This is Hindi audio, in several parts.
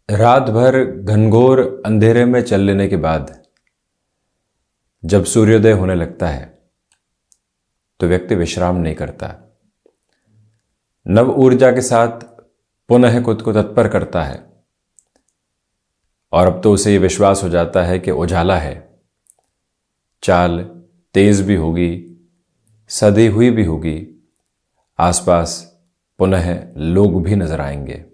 रात भर घनघोर अंधेरे में चल लेने के बाद जब सूर्योदय होने लगता है तो व्यक्ति विश्राम नहीं करता। नव ऊर्जा के साथ पुनः खुद को तत्पर करता है और अब तो उसे ये विश्वास हो जाता है कि उजाला है, चाल तेज भी होगी, सधी हुई भी होगी, आसपास पुनः लोग भी नजर आएंगे।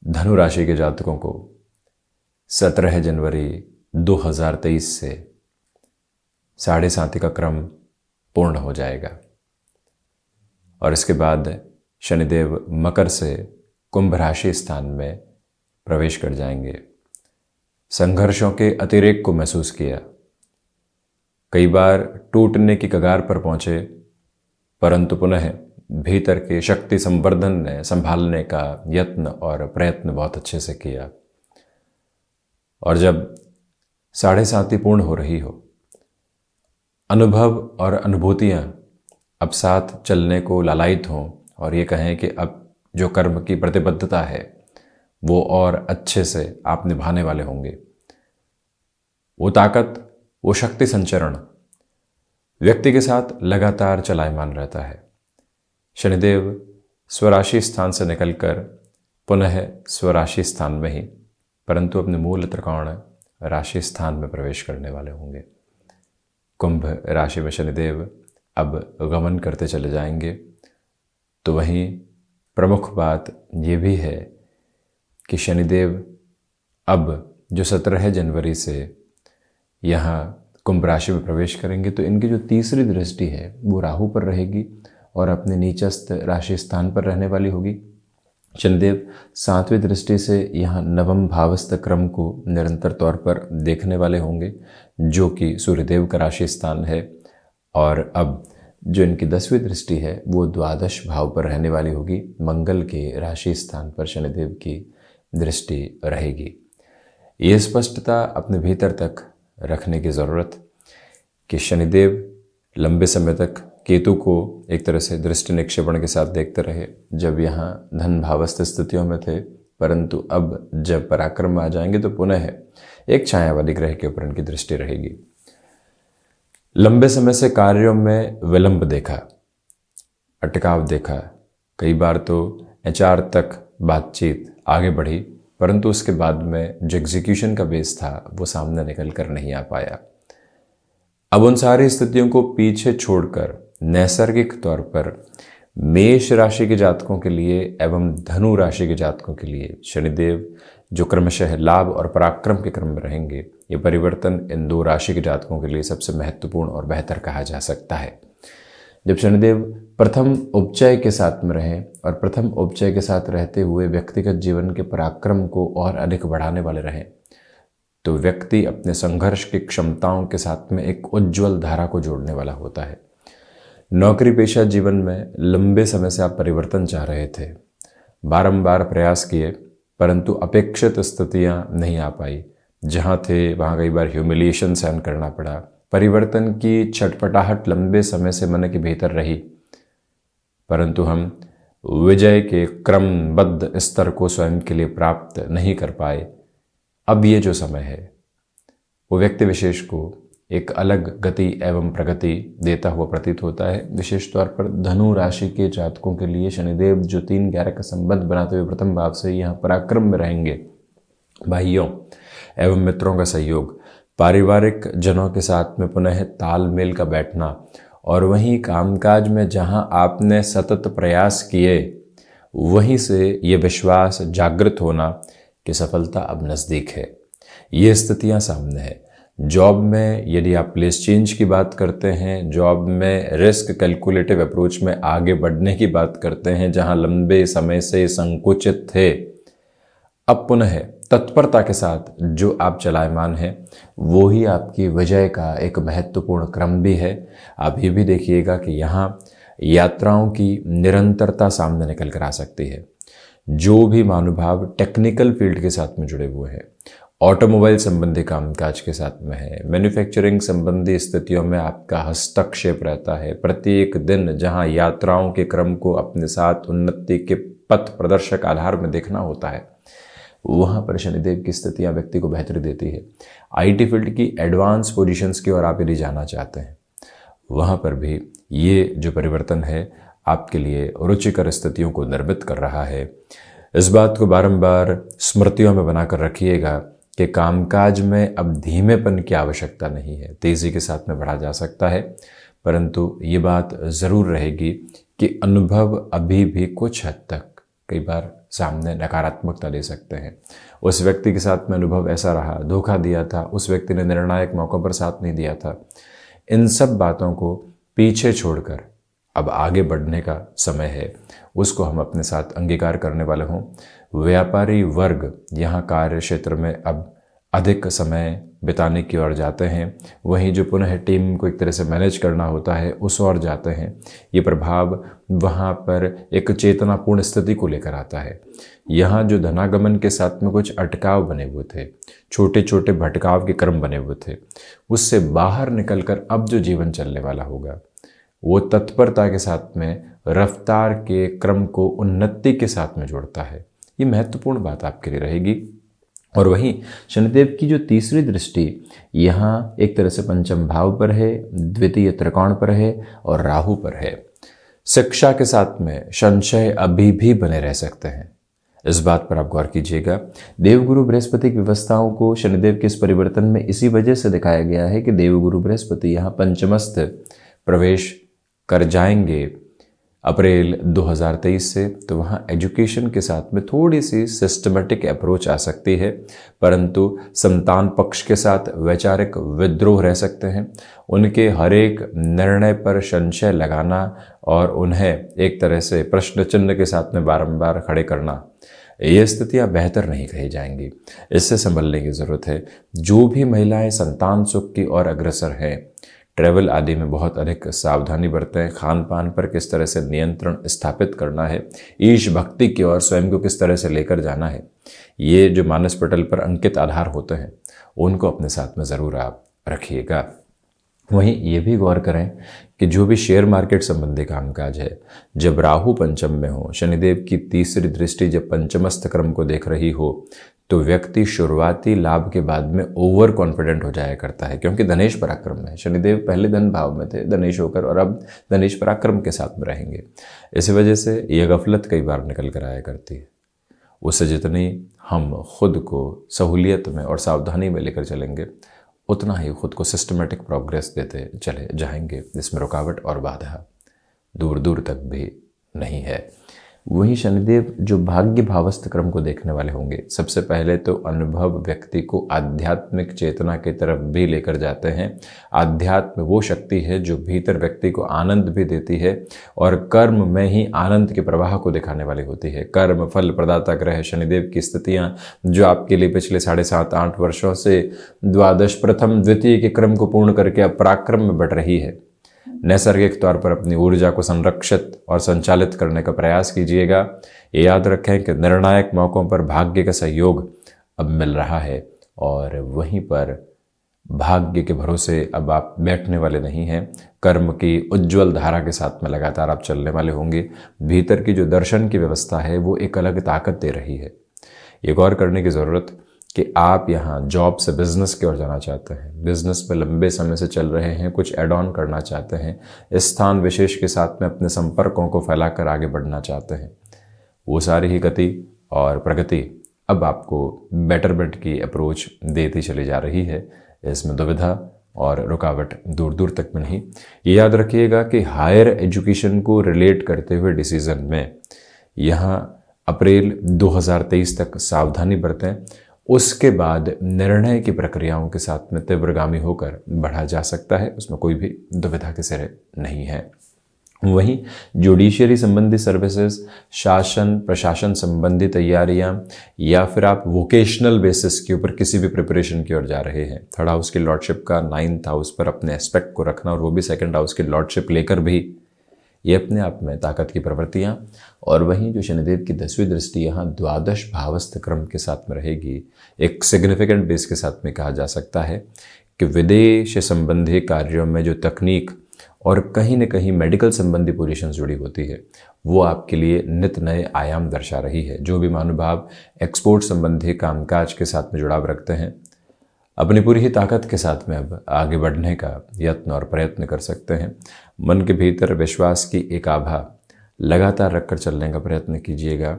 धनु राशि के जातकों को 17 जनवरी 2023 से साढ़े साथी का क्रम पूर्ण हो जाएगा और इसके बाद शनिदेव मकर से कुंभ राशि स्थान में प्रवेश कर जाएंगे। संघर्षों के अतिरेक को महसूस किया, कई बार टूटने की कगार पर पहुंचे, परंतु पुनः भीतर के शक्ति संवर्धन ने संभालने का यत्न और प्रयत्न बहुत अच्छे से किया। और जब साढ़े साथी पूर्ण हो रही हो, अनुभव और अनुभूतियां अब साथ चलने को लालायित हों और ये कहें कि अब जो कर्म की प्रतिबद्धता है वो और अच्छे से आप निभाने वाले होंगे, वो ताकत, वो शक्ति संचरण व्यक्ति के साथ लगातार चलायमान रहता है। शनिदेव स्वराशि स्थान से निकलकर पुनः स्वराशि स्थान में ही, परंतु अपने मूल त्रिकोण राशि स्थान में प्रवेश करने वाले होंगे। कुंभ राशि में शनिदेव अब गमन करते चले जाएंगे। तो वहीं प्रमुख बात ये भी है कि शनिदेव अब जो 17 जनवरी से यहाँ कुंभ राशि में प्रवेश करेंगे तो इनकी जो तीसरी दृष्टि है वो राहु पर रहेगी और अपने नीचस्थ राशि स्थान पर रहने वाली होगी। शनिदेव 7वीं दृष्टि से यहाँ नवम भावस्थ क्रम को निरंतर तौर पर देखने वाले होंगे, जो कि सूर्यदेव का राशि स्थान है। और अब जो इनकी 10वीं दृष्टि है वो द्वादश भाव पर रहने वाली होगी, मंगल के राशि स्थान पर शनिदेव की दृष्टि रहेगी। ये स्पष्टता अपने भीतर तक रखने की ज़रूरत कि शनिदेव लंबे समय तक केतु को एक तरह से दृष्टि निक्षेपण के साथ देखते रहे जब यहाँ धन भावस्थ स्थितियों में थे, परंतु अब जब पराक्रम में आ जाएंगे तो पुनः एक छायावादी ग्रह के ऊपर इनकी दृष्टि रहेगी। लंबे समय से कार्यों में विलंब देखा, अटकाव देखा, कई बार तो HR तक बातचीत आगे बढ़ी, परंतु उसके बाद में जो एग्जीक्यूशन का बेस था वो सामने निकल कर नहीं आ पाया। अब उन सारी स्थितियों को पीछे छोड़कर नैसर्गिक तौर पर मेष राशि के जातकों के लिए एवं धनु राशि के जातकों के लिए शनिदेव जो क्रमशः लाभ और पराक्रम के क्रम में रहेंगे, ये परिवर्तन इन दो राशि के जातकों के लिए सबसे महत्वपूर्ण और बेहतर कहा जा सकता है। जब शनिदेव प्रथम उपचय के साथ में रहें और प्रथम उपचय के साथ रहते हुए व्यक्तिगत जीवन के पराक्रम को और अधिक बढ़ाने वाले रहें तो व्यक्ति अपने संघर्ष की क्षमताओं के साथ में एक उज्ज्वल धारा को जोड़ने वाला होता है। नौकरी पेशा जीवन में लंबे समय से आप परिवर्तन चाह रहे थे, बारंबार प्रयास किए, परंतु अपेक्षित स्थितियां नहीं आ पाई। जहां थे वहां कई बार ह्यूमिलिएशन सहन करना पड़ा। परिवर्तन की छटपटाहट लंबे समय से मन के भीतर रही, परंतु हम विजय के क्रमबद्ध स्तर को स्वयं के लिए प्राप्त नहीं कर पाए। अब ये जो समय है वो व्यक्ति विशेष को एक अलग गति एवं प्रगति देता हुआ प्रतीत होता है। विशेष तौर पर धनु राशि के जातकों के लिए शनिदेव जो 3-11 का संबंध बनाते हुए प्रथम भाव से यहाँ पराक्रम में रहेंगे। भाइयों एवं मित्रों का सहयोग, पारिवारिक जनों के साथ में पुनः तालमेल का बैठना और वहीं कामकाज में जहाँ आपने सतत प्रयास किए वहीं से ये विश्वास जागृत होना कि सफलता अब नज़दीक है, ये स्थितियाँ सामने है। जॉब में यदि आप प्लेस चेंज की बात करते हैं, जॉब में रिस्क कैलकुलेटिव अप्रोच में आगे बढ़ने की बात करते हैं, जहां लंबे समय से संकुचित थे, अब पुनः तत्परता के साथ जो आप चलायमान हैं वो ही आपकी विजय का एक महत्वपूर्ण क्रम भी है। आप ये भी देखिएगा कि यहाँ यात्राओं की निरंतरता सामने निकल कर आ सकती है। जो भी महानुभाव टेक्निकल फील्ड के साथ में जुड़े हुए हैं, ऑटोमोबाइल संबंधी कामकाज के साथ में है, मैन्युफैक्चरिंग संबंधी स्थितियों में आपका हस्तक्षेप रहता है, प्रत्येक दिन जहां यात्राओं के क्रम को अपने साथ उन्नति के पथ प्रदर्शक आधार में देखना होता है, वहाँ पर शनिदेव की स्थितियाँ व्यक्ति को बेहतरी देती है। आईटी फील्ड की एडवांस पोजीशंस की ओर आप यदि जाना चाहते हैं, वहाँ पर भी ये जो परिवर्तन है आपके लिए रुचिकर स्थितियों को निर्मित कर रहा है। इस बात को बारंबार स्मृतियों में बनाकर रखिएगा कि कामकाज में अब धीमेपन की आवश्यकता नहीं है, तेज़ी के साथ में बढ़ा जा सकता है, परंतु ये बात ज़रूर रहेगी कि अनुभव अभी भी कुछ हद तक कई बार सामने नकारात्मकता दे सकते हैं। उस व्यक्ति के साथ में अनुभव ऐसा रहा, धोखा दिया था, उस व्यक्ति ने निर्णायक मौक़ों पर साथ नहीं दिया था। इन सब बातों को पीछे छोड़कर अब आगे बढ़ने का समय है, उसको हम अपने साथ अंगीकार करने वाले हों। व्यापारी वर्ग यहाँ कार्य क्षेत्र में अब अधिक समय बिताने की ओर जाते हैं, वहीं जो पुनः टीम को एक तरह से मैनेज करना होता है उस ओर जाते हैं। ये प्रभाव वहाँ पर एक चेतनापूर्ण स्थिति को लेकर आता है। यहाँ जो धनागमन के साथ में कुछ अटकाव बने हुए थे, छोटे छोटे भटकाव के क्रम बने हुए थे, उससे बाहर निकलकर अब जो जीवन चलने वाला होगा वो तत्परता के साथ में रफ्तार के क्रम को उन्नति के साथ में जोड़ता है। ये महत्वपूर्ण बात आपके लिए रहेगी। और वहीं शनिदेव की जो तीसरी दृष्टि यहाँ एक तरह से पंचम भाव पर है, द्वितीय त्रिकोण पर है और राहु पर है। शिक्षा के साथ में संशय अभी भी बने रह सकते हैं, इस बात पर आप गौर कीजिएगा। देवगुरु बृहस्पति की व्यवस्थाओं को शनिदेव के इस परिवर्तन में इसी वजह से दिखाया गया है कि देवगुरु बृहस्पति यहाँ पंचमस्थ प्रवेश कर जाएंगे अप्रैल 2023 से, तो वहाँ एजुकेशन के साथ में थोड़ी सी सिस्टमेटिक अप्रोच आ सकती है, परंतु संतान पक्ष के साथ वैचारिक विद्रोह रह सकते हैं। उनके हर एक निर्णय पर संशय लगाना और उन्हें एक तरह से प्रश्न चिन्ह के साथ में बारंबार खड़े करना, ये स्थितियाँ बेहतर नहीं कही जाएंगी। इससे संभलने की ज़रूरत है। जो भी महिलाएं संतान सुख की ओर अग्रसर हैं, ट्रैवल आदि में बहुत अधिक सावधानी बरतें। खान पान पर किस तरह से नियंत्रण स्थापित करना है, ईश भक्ति की ओर स्वयं को किस तरह से लेकर जाना है, ये जो मानस पटल पर अंकित आधार होते हैं उनको अपने साथ में ज़रूर आप रखिएगा। वहीं ये भी गौर करें कि जो भी शेयर मार्केट संबंधी कामकाज है, जब राहु पंचम में हो, शनिदेव की तीसरी दृष्टि जब पंचमस्थ क्रम को देख रही हो, तो व्यक्ति शुरुआती लाभ के बाद में ओवर कॉन्फिडेंट हो जाया करता है, क्योंकि धनेश पराक्रम में शनिदेव पहले धन भाव में थे धनेश होकर, और अब धनेश पराक्रम के साथ में रहेंगे। इस वजह से यह गफलत कई बार निकल कर आया करती है। उससे जितनी हम खुद को सहूलियत में और सावधानी में लेकर चलेंगे, उतना ही खुद को सिस्टमेटिक प्रोग्रेस देते चले जाएंगे, जिसमें रुकावट और बाधा दूर दूर तक भी नहीं है। वहीं शनिदेव जो भाग्य भावस्थ क्रम को देखने वाले होंगे, सबसे पहले तो अनुभव व्यक्ति को आध्यात्मिक चेतना की तरफ भी लेकर जाते हैं। आध्यात्म वो शक्ति है जो भीतर व्यक्ति को आनंद भी देती है और कर्म में ही आनंद के प्रवाह को दिखाने वाली होती है। कर्म फल प्रदाता ग्रह शनिदेव की स्थितियाँ जो आपके लिए पिछले 7.5-8 वर्षों से द्वादश प्रथम द्वितीय के क्रम को पूर्ण करके अब पराक्रम में बढ़ रही है, नैसर्गिक तौर पर अपनी ऊर्जा को संरक्षित और संचालित करने का प्रयास कीजिएगा। ये याद रखें कि निर्णायक मौक़ों पर भाग्य का सहयोग अब मिल रहा है और वहीं पर भाग्य के भरोसे अब आप बैठने वाले नहीं हैं। कर्म की उज्ज्वल धारा के साथ में लगातार आप चलने वाले होंगे। भीतर की जो दर्शन की व्यवस्था है वो एक अलग ताकत दे रही है। ये गौर करने की ज़रूरत कि आप यहाँ जॉब से बिजनेस की ओर जाना चाहते हैं, बिजनेस में लंबे समय से चल रहे हैं, कुछ एड ऑन करना चाहते हैं, इस स्थान विशेष के साथ में अपने संपर्कों को फैलाकर आगे बढ़ना चाहते हैं, वो सारी ही गति और प्रगति अब आपको बेटरमेंट की अप्रोच देती चली जा रही है। इसमें दुविधा और रुकावट दूर दूर तक में नहीं। ये याद रखिएगा कि हायर एजुकेशन को रिलेट करते हुए डिसीज़न में यहाँ अप्रैल 2023 तक सावधानी बरतें, उसके बाद निर्णय की प्रक्रियाओं के साथ में तीव्रगामी होकर बढ़ा जा सकता है, उसमें कोई भी दुविधा के सिरे नहीं है। वहीं जुडिशियरी संबंधी सर्विसेज, शासन प्रशासन संबंधी तैयारियां, या फिर आप वोकेशनल बेसिस के ऊपर किसी भी प्रिपरेशन की ओर जा रहे हैं, थर्ड हाउस की लॉर्डशिप का 9th हाउस पर अपने एस्पेक्ट को रखना और वो भी सेकंड हाउस की लॉर्डशिप लेकर भी, ये अपने आप में ताकत की प्रवृत्तियां। और वहीं जो शनिदेव की 10वीं दृष्टि यहाँ द्वादश भावस्थ क्रम के साथ में रहेगी, एक सिग्निफिकेंट बेस के साथ में कहा जा सकता है कि विदेश संबंधी कार्यों में जो तकनीक और कहीं न कहीं मेडिकल संबंधी पोजीशन जुड़ी होती है, वो आपके लिए नित नए आयाम दर्शा रही है। जो भी महानुभाव एक्सपोर्ट संबंधी कामकाज के साथ में जुड़ाव रखते हैं, अपनी पूरी ही ताकत के साथ में अब आगे बढ़ने का यत्न और प्रयत्न कर सकते हैं। मन के भीतर विश्वास की एक आभा लगातार रखकर चलने का प्रयत्न कीजिएगा।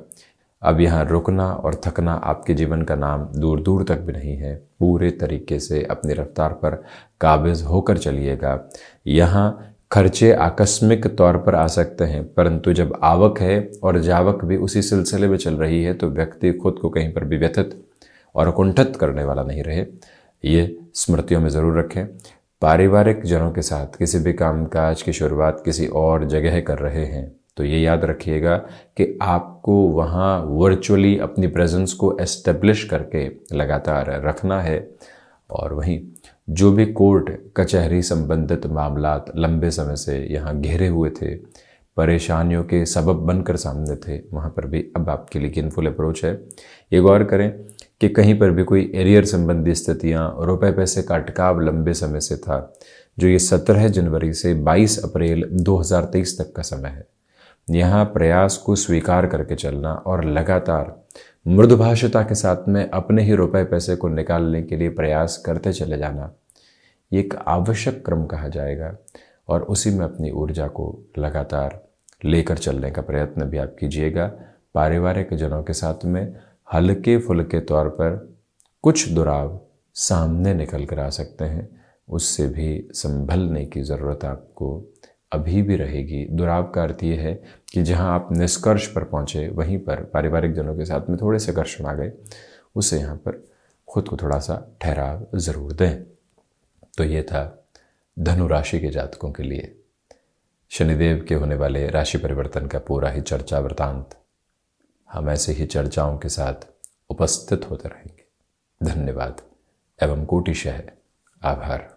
अब यहाँ रुकना और थकना आपके जीवन का नाम दूर दूर तक भी नहीं है। पूरे तरीके से अपनी रफ्तार पर काबिज होकर चलिएगा। यहाँ खर्चे आकस्मिक तौर पर आ सकते हैं, परंतु जब आवक है और जावक भी उसी सिलसिले में चल रही है तो व्यक्ति खुद को कहीं पर भी व्यथित और कुंठित करने वाला नहीं रहे। ये स्मृतियों में ज़रूर रखें। पारिवारिक जनों के साथ किसी भी कामकाज की शुरुआत किसी और जगह कर रहे हैं तो ये याद रखिएगा कि आपको वहाँ वर्चुअली अपनी प्रेजेंस को एस्टेब्लिश करके लगातार रखना है। और वहीं जो भी कोर्ट कचहरी संबंधित मामलात लंबे समय से यहाँ घेरे हुए थे, परेशानियों के सबब बनकर सामने थे, वहाँ पर भी अब आपके लिए किनफुल अप्रोच है। ये गौर करें कि कहीं पर भी कोई एरियर संबंधी स्थितियाँ, रुपए पैसे का अटकाव लंबे समय से था, जो ये 17 जनवरी से 22 अप्रैल 2023 तक का समय है। यहाँ प्रयास को स्वीकार करके चलना और लगातार मृदुभाषिता के साथ में अपने ही रुपए पैसे को निकालने के लिए प्रयास करते चले जाना, ये एक आवश्यक क्रम कहा जाएगा। और उसी में अपनी ऊर्जा को लगातार लेकर चलने का प्रयत्न भी आप कीजिएगा। पारिवारिक जनों के साथ में हल्के फुल्के तौर पर कुछ दुराव सामने निकल कर आ सकते हैं, उससे भी संभलने की ज़रूरत आपको अभी भी रहेगी। दुराव का अर्थ ये है कि जहां आप निष्कर्ष पर पहुंचे वहीं पर पारिवारिक जनों के साथ में थोड़े से घर्षण आ गए, उससे यहाँ पर खुद को थोड़ा सा ठहराव ज़रूर दें। तो ये था धनु राशि के जातकों के लिए शनिदेव के होने वाले राशि परिवर्तन का पूरा ही चर्चा वृतांत। हम ऐसे ही चर्चाओं के साथ उपस्थित होते रहेंगे। धन्यवाद एवं कोटिशः आभार।